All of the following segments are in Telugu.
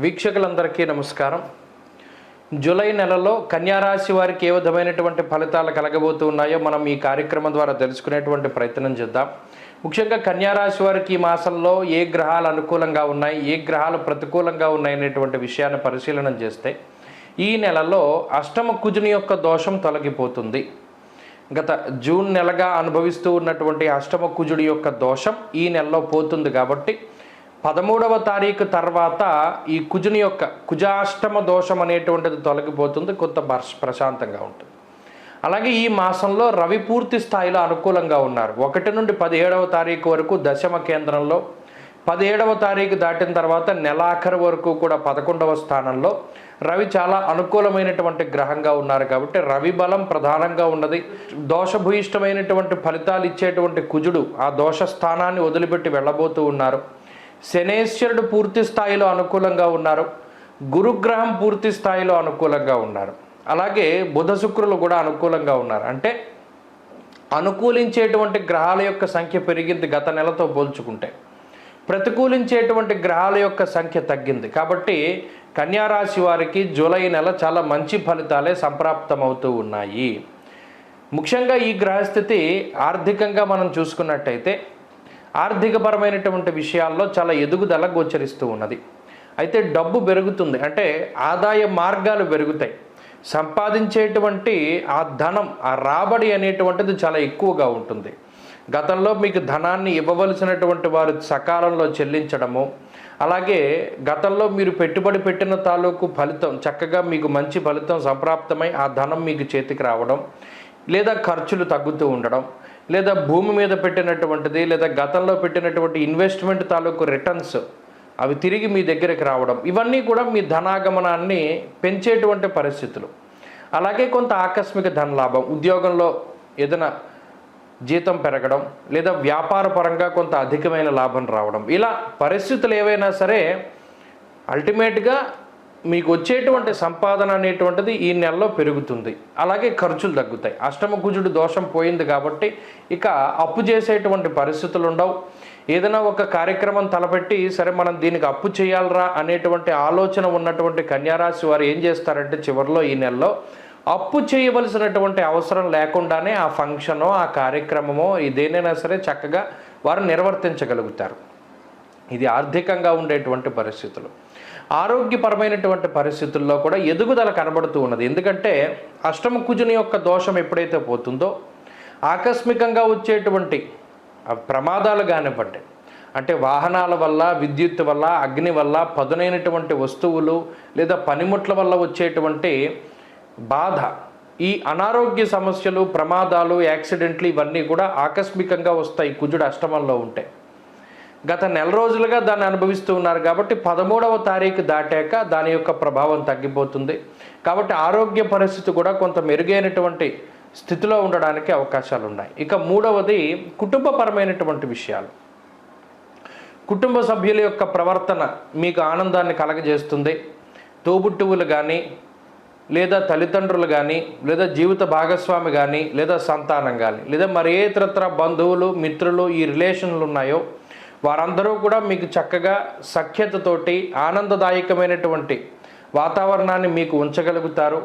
వీక్షకులందరికీ నమస్కారం. జూలై నెలలో కన్యారాశి వారికి ఏ విధమైనటువంటి ఫలితాలు కలగబోతూ ఉన్నాయో మనం ఈ కార్యక్రమం ద్వారా తెలుసుకునేటువంటి ప్రయత్నం చేద్దాం. ముఖ్యంగా కన్యారాశి వారికి ఈ మాసంలో ఏ గ్రహాలు అనుకూలంగా ఉన్నాయి, ఏ గ్రహాలు ప్రతికూలంగా ఉన్నాయి అనేటువంటి విషయాన్ని పరిశీలన చేస్తే ఈ నెలలో అష్టమ కుజుని యొక్క దోషం తొలగిపోతుంది. గత జూన్ నెలగా అనుభవిస్తూ ఉన్నటువంటి అష్టమ కుజుడి యొక్క దోషం ఈ నెలలో పోతుంది. కాబట్టి 13వ తారీఖు తర్వాత ఈ కుజుని యొక్క కుజాష్టమ దోషం అనేటువంటిది తొలగిపోతుంది, కొంత ప్రశాంతంగా ఉంటుంది. అలాగే ఈ మాసంలో రవి పూర్తి స్థాయిలో అనుకూలంగా ఉన్నారు. 1 నుండి 17వ తారీఖు వరకు దశమ కేంద్రంలో, 17వ తారీఖు దాటిన తర్వాత నెలాఖరు వరకు కూడా 11వ స్థానంలో రవి చాలా అనుకూలమైనటువంటి గ్రహంగా ఉన్నారు. కాబట్టి రవి బలం ప్రధానంగా ఉన్నది. దోషభూయిష్టమైనటువంటి ఫలితాలు ఇచ్చేటువంటి కుజుడు ఆ దోష స్థానాన్ని వదిలిపెట్టి వెళ్ళబోతూ ఉన్నారు. శనేశ్వరుడు పూర్తి స్థాయిలో అనుకూలంగా ఉన్నారు. గురుగ్రహం పూర్తి స్థాయిలో అనుకూలంగా ఉన్నారు. అలాగే బుధ శుక్రులు కూడా అనుకూలంగా ఉన్నారు. అంటే అనుకూలించేటువంటి గ్రహాల యొక్క సంఖ్య పెరిగింది గత నెలతో పోల్చుకుంటే. ప్రతికూలించేటువంటి గ్రహాల యొక్క సంఖ్య తగ్గింది. కాబట్టి కన్యారాశి వారికి జూలై నెల చాలా మంచి ఫలితాలే సంప్రాప్తమవుతూ ఉన్నాయి. ముఖ్యంగా ఈ గ్రహస్థితి ఆర్థికంగా మనం చూసుకున్నట్టయితే ఆర్థికపరమైనటువంటి విషయాల్లో చాలా ఎదుగుదల గోచరిస్తూ ఉన్నది. అయితే డబ్బు పెరుగుతుంది, అంటే ఆదాయ మార్గాలు పెరుగుతాయి. సంపాదించేటువంటి ఆ ధనం, ఆ రాబడి అనేటువంటిది చాలా ఎక్కువగా ఉంటుంది. గతంలో మీకు ధనాన్ని ఇవ్వవలసినటువంటి వారు సకాలంలో చెల్లించడము, అలాగే గతంలో మీరు పెట్టుబడి పెట్టిన తాలూకు ఫలితం చక్కగా మీకు మంచి ఫలితం సంప్రాప్తమై ఆ ధనం మీకు చేతికి రావడం, లేదా ఖర్చులు తగ్గుతూ ఉండడం, లేదా భూమి మీద పెట్టినటువంటిది లేదా గతంలో పెట్టినటువంటి ఇన్వెస్ట్మెంట్ తాలూకు రిటర్న్స్ అవి తిరిగి మీ దగ్గరికి రావడం, ఇవన్నీ కూడా మీ ధనాగమనాన్ని పెంచేటువంటి పరిస్థితులు. అలాగే కొంత ఆకస్మిక ధన లాభం, ఉద్యోగంలో ఏదైనా జీతం పెరగడం, లేదా వ్యాపార పరంగా కొంత అధికమైన లాభం రావడం, ఇలా పరిస్థితులు ఏవైనా సరే అల్టిమేట్గా మీకు వచ్చేటువంటి సంపాదన అనేటువంటిది ఈ నెలలో పెరుగుతుంది. అలాగే ఖర్చులు తగ్గుతాయి. అష్టమ కుజుడు దోషం పోయింది కాబట్టి ఇక అప్పు చేసేటువంటి పరిస్థితులు ఉండవు. ఏదైనా ఒక కార్యక్రమం తలపెట్టి సరే మనం దీనికి అప్పు చేయాలరా అనేటువంటి ఆలోచన ఉన్నటువంటి కన్యారాశి వారు ఏం చేస్తారంటే చివరిలో ఈ నెలలో అప్పు చేయవలసినటువంటి అవసరం లేకుండానే ఆ ఫంక్షనో ఆ కార్యక్రమమో ఇదేనైనా సరే చక్కగా వారు నిర్వర్తించగలుగుతారు. ఇది ఆర్థికంగా ఉండేటువంటి పరిస్థితులు. ఆరోగ్యపరమైనటువంటి పరిస్థితుల్లో కూడా ఎదుగుదల కనబడుతూ ఉన్నది. ఎందుకంటే అష్టమ కుజుని యొక్క దోషం ఎప్పుడైతే పోతుందో ఆకస్మికంగా వచ్చేటువంటి ప్రమాదాలు కానివ్వండి, అంటే వాహనాల వల్ల, విద్యుత్ వల్ల, అగ్ని వల్ల, పదునైనటువంటి వస్తువులు లేదా పనిముట్ల వల్ల వచ్చేటువంటి బాధ, ఈ అనారోగ్య సమస్యలు, ప్రమాదాలు, యాక్సిడెంట్లు ఇవన్నీ కూడా ఆకస్మికంగా వస్తాయి కుజుడు అష్టమంలో ఉంటే. గత నెల రోజులుగా దాన్ని అనుభవిస్తూ ఉన్నారు. కాబట్టి 13వ తారీఖు దాటాక దాని యొక్క ప్రభావం తగ్గిపోతుంది. కాబట్టి ఆరోగ్య పరిస్థితి కూడా కొంత మెరుగైనటువంటి స్థితిలో ఉండడానికి అవకాశాలు ఉన్నాయి. ఇక మూడవది కుటుంబపరమైనటువంటి విషయాలు. కుటుంబ సభ్యుల యొక్క ప్రవర్తన మీకు ఆనందాన్ని కలగజేస్తుంది. తోబుట్టువులు కానీ, లేదా తల్లిదండ్రులు కానీ, లేదా జీవిత భాగస్వామి కానీ, లేదా సంతానం కానీ, లేదా మరి ఏ ఇతరత్ర బంధువులు, మిత్రులు, ఈ రిలేషన్లు ఉన్నాయో వారందరూ కూడా మీకు చక్కగా సఖ్యతతోటి ఆనందదాయకమైనటువంటి వాతావరణాన్ని మీకు ఉంచగలుగుతారు.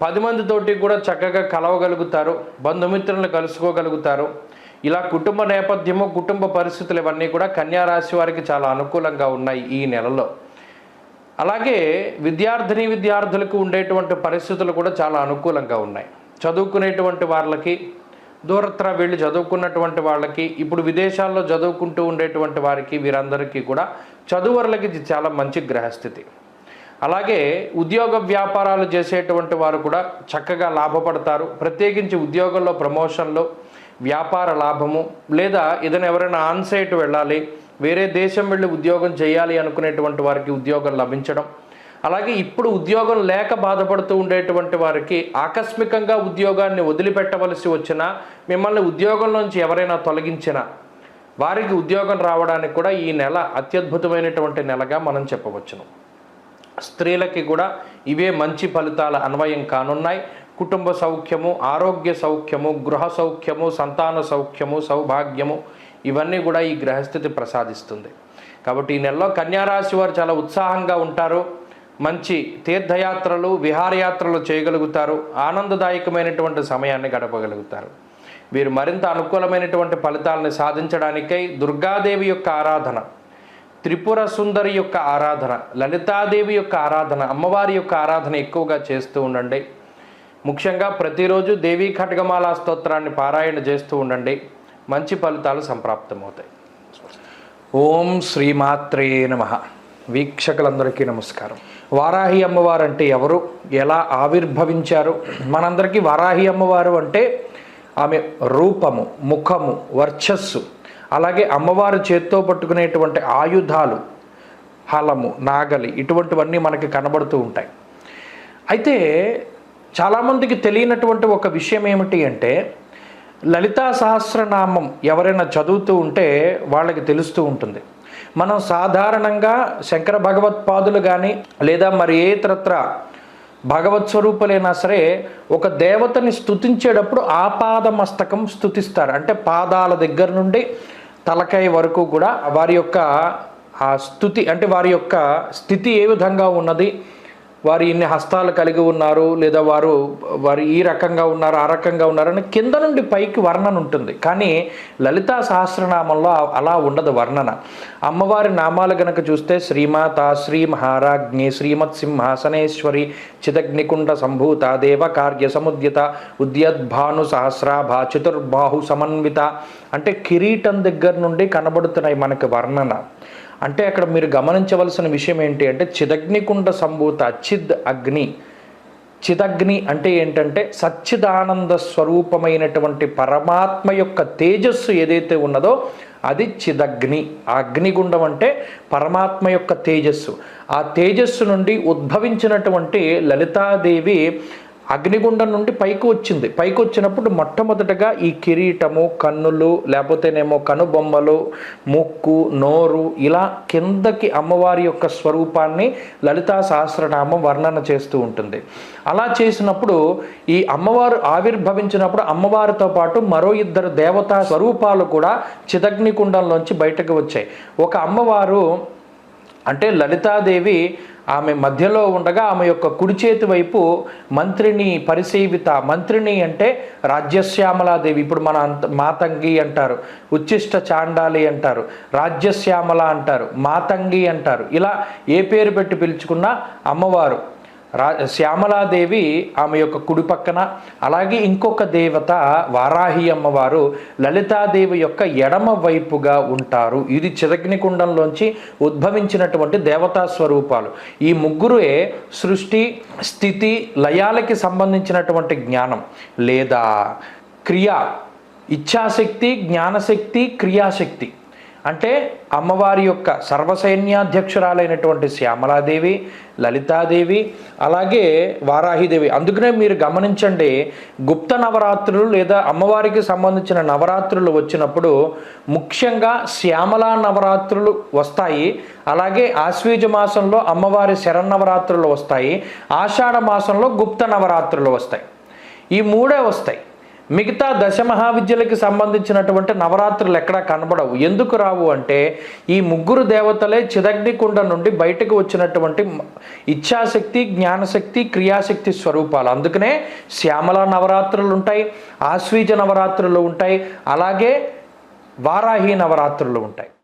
10 మందితోటి కూడా చక్కగా కలవగలుగుతారు, బంధుమిత్రులను కలుసుకోగలుగుతారు. ఇలా కుటుంబ నేపథ్యము, కుటుంబ పరిస్థితులు ఇవన్నీ కూడా కన్యారాశి వారికి చాలా అనుకూలంగా ఉన్నాయి ఈ నెలలో. అలాగే విద్యార్థులకు ఉండేటువంటి పరిస్థితులు కూడా చాలా అనుకూలంగా ఉన్నాయి. చదువుకునేటువంటి వాళ్ళకి, దూరత్ర వెళ్ళి చదువుకున్నటువంటి వాళ్ళకి, ఇప్పుడు విదేశాల్లో చదువుకుంటూ ఉండేటువంటి వారికి, వీరందరికీ కూడా చదువురులకి ఇది చాలా మంచి గ్రహస్థితి. అలాగే ఉద్యోగ వ్యాపారాలు చేసేటువంటి వారు కూడా చక్కగా లాభపడతారు. ప్రత్యేకించి ఉద్యోగంలో ప్రమోషన్లు, వ్యాపార లాభము, లేదా ఏదైనా ఎవరైనా ఆన్సైట్ వెళ్ళాలి, వేరే దేశం వెళ్ళి ఉద్యోగం చేయాలి అనుకునేటువంటి వారికి ఉద్యోగం లభించడం, అలాగే ఇప్పుడు ఉద్యోగం లేక బాధపడుతూ ఉండేటువంటి వారికి ఆకస్మికంగా ఉద్యోగాన్ని వదిలిపెట్టవలసి వచ్చినా, మిమ్మల్ని ఉద్యోగంలోంచి ఎవరైనా తొలగించినా వారికి ఉద్యోగం రావడానికి కూడా ఈ నెల అత్యద్భుతమైనటువంటి నెలగా మనం చెప్పవచ్చును. స్త్రీలకి కూడా ఇవే మంచి ఫలితాల అన్వయం కానున్నాయి. కుటుంబ సౌఖ్యము, ఆరోగ్య సౌఖ్యము, గృహ సౌఖ్యము, సంతాన సౌఖ్యము, సౌభాగ్యము ఇవన్నీ కూడా ఈ గ్రహస్థితి ప్రసాదిస్తుంది. కాబట్టి ఈ నెలలో కన్యారాశి వారు చాలా ఉత్సాహంగా ఉంటారు. మంచి తీర్థయాత్రలు, విహారయాత్రలు చేయగలుగుతారు. ఆనందదాయకమైనటువంటి సమయాన్ని గడపగలుగుతారు. వీరు మరింత అనుకూలమైనటువంటి ఫలితాలను సాధించడానికై దుర్గాదేవి యొక్క ఆరాధన, త్రిపుర సుందరి యొక్క ఆరాధన, లలితాదేవి యొక్క ఆరాధన, అమ్మవారి యొక్క ఆరాధన ఎక్కువగా చేస్తూ ఉండండి. ముఖ్యంగా ప్రతిరోజు దేవీ ఖడ్గమాలా స్తోత్రాన్ని పారాయణ చేస్తూ ఉండండి. మంచి ఫలితాలు సంప్రాప్తమవుతాయి. ఓం శ్రీమాత్రే నమః. వీక్షకులందరికీ నమస్కారం. వారాహి అమ్మవారు అంటే ఎవరు, ఎలా ఆవిర్భవించారు? మనందరికీ వారాహి అమ్మవారు అంటే ఆమె రూపము, ముఖము, వర్చస్సు, అలాగే అమ్మవారు చేత్తో పట్టుకునేటువంటి ఆయుధాలు, హలము, నాగలి, ఇటువంటివన్నీ మనకి కనబడుతూ ఉంటాయి. అయితే చాలామందికి తెలియనటువంటి ఒక విషయం ఏమిటి అంటే, లలితా సహస్రనామం ఎవరైనా చదువుతూ ఉంటే వాళ్ళకి తెలుస్తూ ఉంటుంది. మనం సాధారణంగా శంకర భగవత్పాదులు కానీ లేదా మరి ఏ ఇతరత్ర భగవత్ స్వరూపులైనా సరే ఒక దేవతని స్తుతించేటప్పుడు ఆపాద మస్తకం స్తుతిస్తారు. అంటే పాదాల దగ్గర నుండి తలకాయ వరకు కూడా వారి యొక్క ఆ స్తుతి, అంటే వారి యొక్క స్థితి ఏ విధంగా ఉన్నది, వారు ఇన్ని హస్తాలు కలిగి ఉన్నారు, లేదా వారు ఈ రకంగా ఉన్నారు, ఆ రకంగా ఉన్నారని కింద నుండి పైకి వర్ణన ఉంటుంది. కానీ లలితా సహస్రనామంలో అలా ఉండదు వర్ణన. అమ్మవారి నామాలు గనక చూస్తే శ్రీమాత, శ్రీ మహారాజ్ఞి, శ్రీమత్ సింహాసనేశ్వరి, చిదగ్నికుండ సంభూత, దేవకార్య సముద్యత, ఉద్యద్భాను సహస్రాభ, చతుర్బాహు సమన్విత, అంటే కిరీటం దగ్గర నుండి కనబడుతున్నాయి మనకి వర్ణన. అంటే అక్కడ మీరు గమనించవలసిన విషయం ఏంటి అంటే, చిదగ్నికుండ సంభూత, అగ్ని. చిదగ్ని అంటే ఏంటంటే సచ్చిదానంద స్వరూపమైనటువంటి పరమాత్మ యొక్క తేజస్సు ఏదైతే ఉన్నదో అది చిదగ్ని. ఆ అగ్నిగుండం అంటే పరమాత్మ యొక్క తేజస్సు. ఆ తేజస్సు నుండి ఉద్భవించినటువంటి లలితాదేవి అగ్నిగుండం నుండి పైకి వచ్చింది. పైకి వచ్చినప్పుడు మొట్టమొదటగా ఈ కిరీటము, కన్నులు, లేకపోతేనేమో కనుబొమ్మలు, ముక్కు, నోరు, ఇలా కిందకి అమ్మవారి యొక్క స్వరూపాన్ని లలితా సహస్రనామం వర్ణన చేస్తూ ఉంటుంది. అలా చేసినప్పుడు ఈ అమ్మవారు ఆవిర్భవించినప్పుడు అమ్మవారితో పాటు మరో ఇద్దరు దేవతా స్వరూపాలు కూడా చిదగ్నికుండంలోంచి బయటకు వచ్చాయి. ఒక అమ్మవారు అంటే లలితాదేవి ఆమె మధ్యలో ఉండగా ఆమె యొక్క కుడి చేతి వైపు మంత్రిని పరిసేవిత. మంత్రిని అంటే రాజ్యశ్యామలాదేవి. ఇప్పుడు మన మాతంగి అంటారు, ఉచ్చిష్ట చాండాలి అంటారు, రాజ్యశ్యామల అంటారు, మాతంగి అంటారు. ఇలా ఏ పేరు పెట్టి పిలుచుకున్నా అమ్మవారు శ్యామలాదేవి ఆమె యొక్క కుడి పక్కన, అలాగే ఇంకొక దేవత వారాహి అమ్మవారు లలితాదేవి యొక్క ఎడమ వైపుగా ఉంటారు. ఇది చిదగ్నికుండంలోంచి ఉద్భవించినటువంటి దేవతా స్వరూపాలు. ఈ ముగ్గురే సృష్టి, స్థితి, లయాలకి సంబంధించినటువంటి జ్ఞానం లేదా క్రియ, ఇచ్ఛాశక్తి, జ్ఞానశక్తి, క్రియాశక్తి. అంటే అమ్మవారి యొక్క సర్వసైన్యాధ్యక్షురాలైనటువంటి శ్యామలాదేవి, లలితాదేవి, అలాగే వారాహిదేవి. అందుకనే మీరు గమనించండి, గుప్త నవరాత్రులు లేదా అమ్మవారికి సంబంధించిన నవరాత్రులు వచ్చినప్పుడు ముఖ్యంగా శ్యామలా నవరాత్రులు వస్తాయి. అలాగే ఆశ్వీజ మాసంలో అమ్మవారి శరన్నవరాత్రులు వస్తాయి. ఆషాఢ మాసంలో గుప్త నవరాత్రులు వస్తాయి. ఈ మూడే వస్తాయి. మిగతా దశమహావిద్యలకి సంబంధించినటువంటి నవరాత్రులు ఎక్కడా కనబడవు. ఎందుకు రావు అంటే ఈ ముగ్గురు దేవతలే చిదగ్నికుండ నుండి బయటకు వచ్చినటువంటి ఇచ్ఛాశక్తి, జ్ఞానశక్తి, క్రియాశక్తి స్వరూపాలు. అందుకనే శ్యామల నవరాత్రులు ఉంటాయి, ఆశ్వీజ నవరాత్రులు ఉంటాయి, అలాగే వారాహి నవరాత్రులు ఉంటాయి.